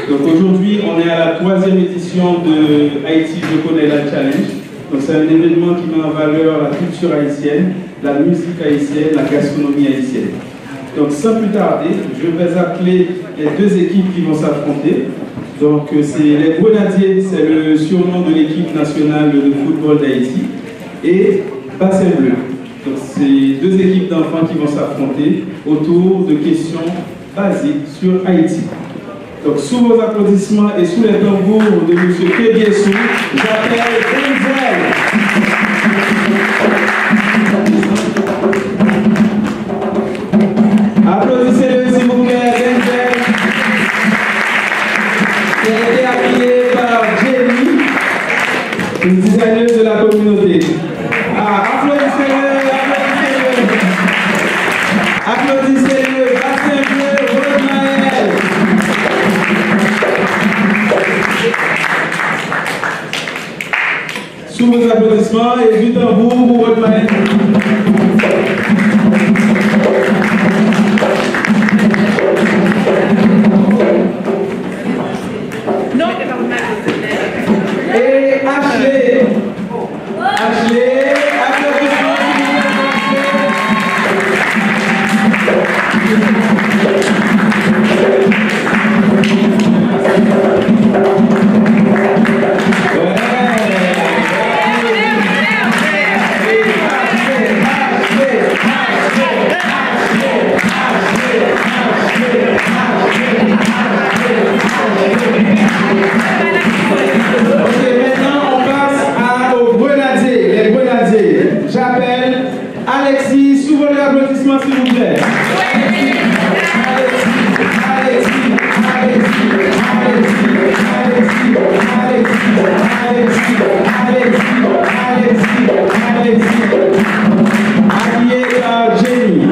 Donc aujourd'hui, on est à la 3e édition de Haïti Je connais la Challenge. Donc c'est un événement qui met en valeur la culture haïtienne, la musique haïtienne, la gastronomie haïtienne. Donc sans plus tarder, je vais appeler les deux équipes qui vont s'affronter. Donc c'est les Grenadiers, c'est le surnom de l'équipe nationale de football d'Haïti, et Bassin Bleu. Donc c'est deux équipes d'enfants qui vont s'affronter autour de questions basiques sur Haïti. Donc sous vos applaudissements et sous les tambours de M. Kébiessou, j'appelle Denzel. Applaudissez-le s'il vous plaît, Denzel. Qui a été appuyé par Jenny, une designeuse de la communauté. Applaudissez-le, applaudissez-le. Applaudissez-le, Bassin Bleu, Rodmaël. Sous vos applaudissements et du tambour pour Rodmaël. Et Ashley. Ashley, applaudissements. J'appelle Alexis, sous vos applaudissements s'il vous plaît. Habillé par Jenny.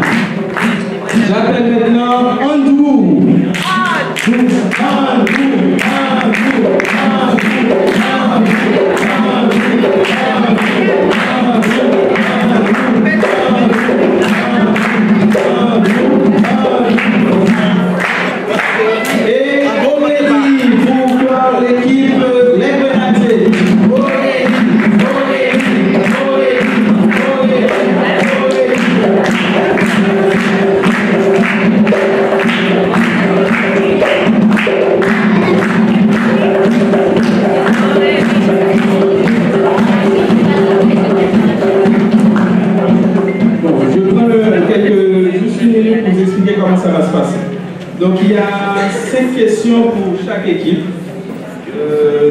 J'appelle maintenant Andrew. Et Aurélie pour l'équipe Les Grenadiers. Juste une minute pour vous expliquer comment ça va se passer. Donc il y a 5 questions pour chaque équipe.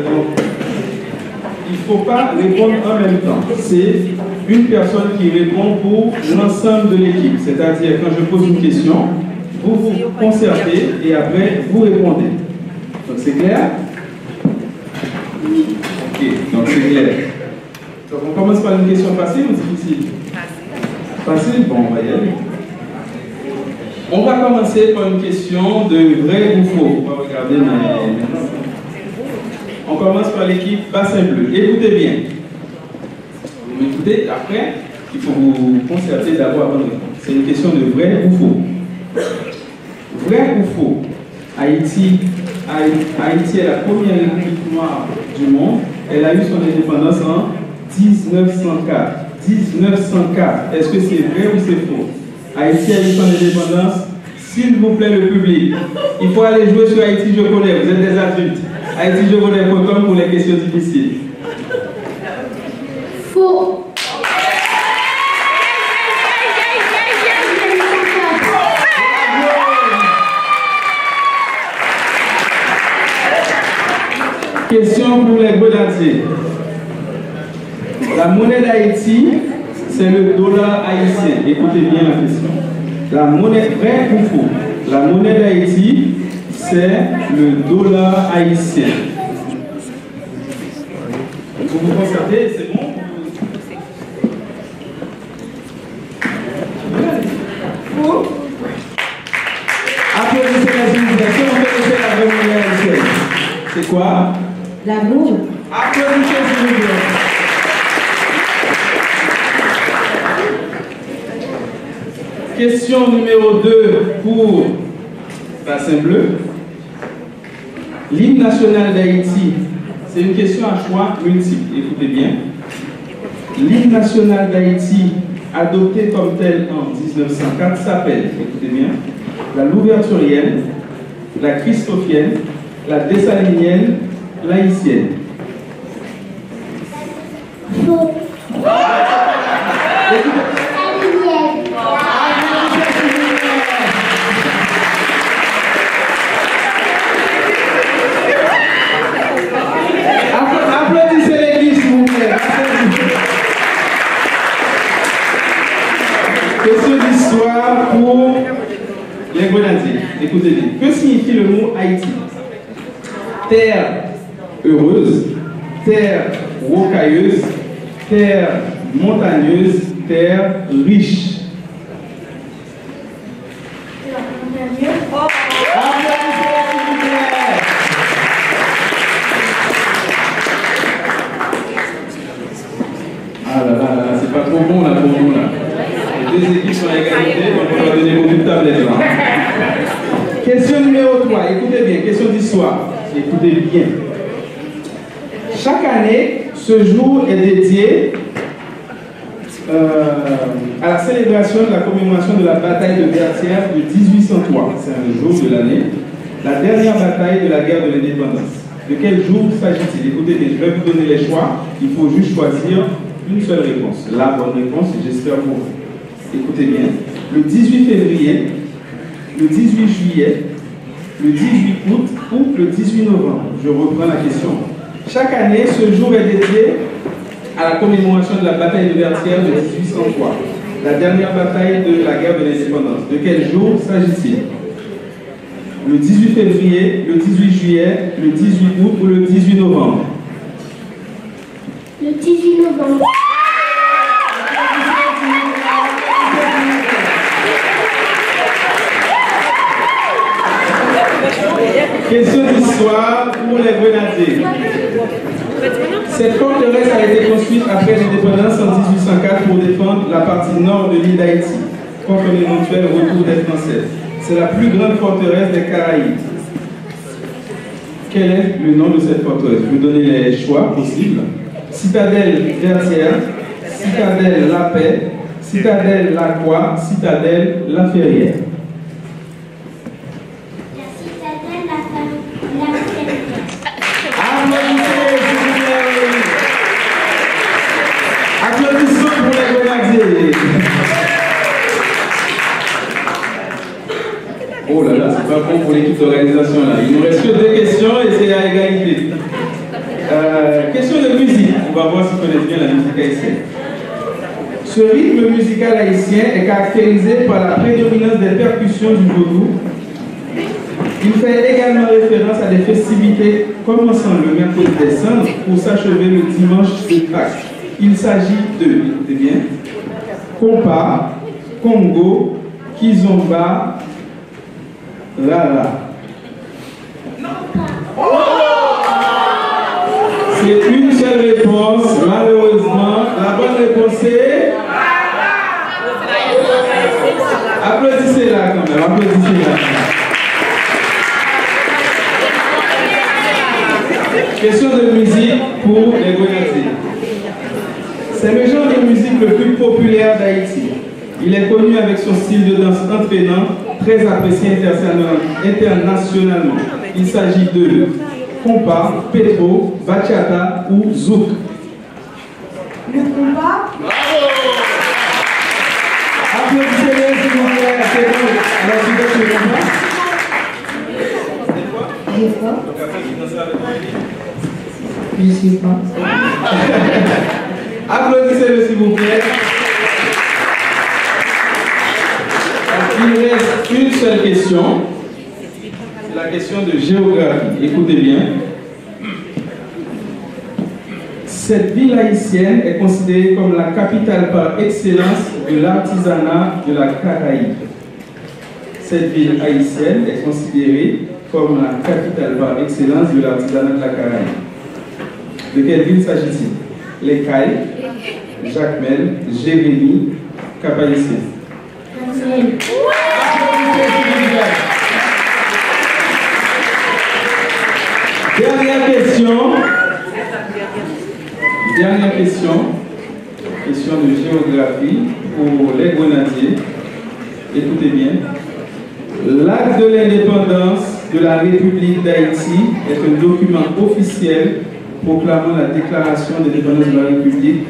Donc, il ne faut pas répondre en même temps. C'est une personne qui répond pour l'ensemble de l'équipe. C'est-à-dire quand je pose une question, vous vous concertez et après vous répondez. Donc c'est clair? Ok, donc c'est clair. Donc on commence par une question facile ou difficile? Facile, bon, on va y aller. On va commencer par une question de vrai ou faux. On va regarder maintenant. On commence par l'équipe Bassin Bleu. Écoutez bien. Vous m'écoutez, après, il faut vous concerter d'abord avant de répondre. C'est une question de vrai ou faux. Vrai ou faux? Haïti est la première république noire du monde. Elle a eu son indépendance en 1904. 1904. Est-ce que c'est vrai ou c'est faux? Haïti a eu son indépendance. S'il vous plaît, le public, il faut aller jouer sur Haïti Je connais. Vous êtes des adultes. Haïti Je connais.com pour les questions difficiles. Faux. Question pour les Grenadiers. La monnaie d'Haïti, c'est le dollar haïtien. Écoutez bien la question. La monnaie, vrai ou faux? La monnaie d'Haïti, c'est le dollar haïtien. Vous vous concertez, c'est bon? Faux. Applaudissez la civilisation, on peut laisser la vraie monnaie haïtienne. C'est quoi? L'amour. Applaudissez s'il vous plaît. Question numéro 2 pour Bassin Bleu. L'hymne national d'Haïti, c'est une question à choix multiple, écoutez bien. L'hymne national d'Haïti, adopté comme tel en 1904, s'appelle, écoutez bien, la Louverturienne, la Christophienne, la Dessalinienne, l'Haïtienne. Faux. Applaudissez l'église, s'il vous plaît. Question d'histoire pour les Grenadiers. Écoutez bien. Que signifie le mot Haïti? Terre heureuse, terre rocailleuse, terre montagneuse, terre riche. Ah là là, c'est pas trop bon là pour nous là. Les deux équipes sont à égalité, donc on va donner beaucoup de tablettes là. Question numéro 3, écoutez bien, question d'histoire. Écoutez bien. Chaque année, ce jour est dédié à la célébration de la commémoration de la bataille de Vertières de 1803. C'est un jour de l'année. La dernière bataille de la guerre de l'indépendance. De quel jour s'agit-il? Écoutez bien, je vais vous donner les choix. Il faut juste choisir une seule réponse. La bonne réponse, j'espère pour vous. Écoutez bien. Le 18 février, le 18 juillet, le 18 août ou le 18 novembre. Je reprends la question. Chaque année, ce jour est dédié à la commémoration de la bataille de Vertières de 1803, la dernière bataille de la guerre de l'indépendance. De quel jour s'agit-il? Le 18 février, le 18 juillet, le 18 août ou le 18 novembre? Le 18 novembre. Question d'histoire pour les Grenadiers. Cette forteresse a été construite après l'indépendance en 1804 pour défendre la partie nord de l'île d'Haïti contre l'éventuel retour des Français. C'est la plus grande forteresse des Caraïbes. Quel est le nom de cette forteresse? Je vais vous donner les choix possibles. Citadelle Vertières, Citadelle La Paix, Citadelle La Croix, Citadelle La Ferrière. Applaudissements pour les Grenadiers. Oh là là, c'est pas bon pour l'équipe d'organisation là. Il nous reste que 2 questions et c'est à égalité. Question de musique. On va voir si vous connaissez bien la musique haïtienne. Ce rythme musical haïtien est caractérisé par la prédominance des percussions du vaudou. Il fait également référence à des festivités commençant le mercredi des Cendres pour s'achever le dimanche de Pâques. Il s'agit de, écoutez bien, compas, congo, kizomba, rara. C'est une seule réponse, malheureusement. La bonne réponse est... Applaudissez-la quand même, applaudissez-la. Question de musique pour les Grenadiers. C'est le genre de musique le plus populaire d'Haïti. Il est connu avec son style de danse entraînant, très apprécié internationalement. Il s'agit de compas, pétro, bachata ou zouk. Le compas. Applaudissez-les s'il vous plaît. C'est bon. Alors, tu veux le compas? C'est quoi? Je sais pas. Applaudissez-le s'il vous plaît. Il reste une seule question. C'est la question de géographie. Écoutez bien. Cette ville haïtienne est considérée comme la capitale par excellence de l'artisanat de la Caraïbe. Cette ville haïtienne est considérée comme la capitale par excellence de l'artisanat de la Caraïbe. De quelle ville s'agit-il? Les Cayes, Jacmel, Jérémy, Cap-Haïtien. Dernière question. Dernière question. Question de géographie pour les Grenadiers. Écoutez bien. L'acte de l'indépendance de la République d'Haïti est un document officiel proclamant la déclaration d'indépendance de la République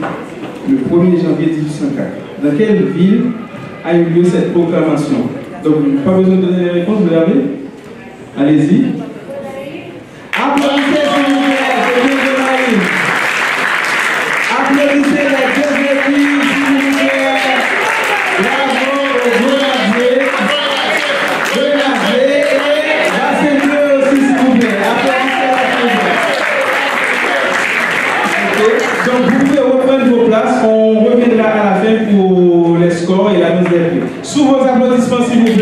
le 1er janvier 1804. Dans quelle ville a eu lieu cette proclamation? Donc, pas besoin de donner les réponses, vous l'avez? Allez-y. Applaudissez, s'il vous plaît, c'est bien de Marie. Applaudissez les deux équipes, s'il vous plaît. Bravo aux Grenadiers. Grenadiers et Rassemblez aussi, s'il vous plaît. Applaudissez la chose. Donc, vous pouvez reprendre vos places. On reviendra à la fin pour les scores et la mise des prix. Sous vos applaudissements, s'il vous plaît.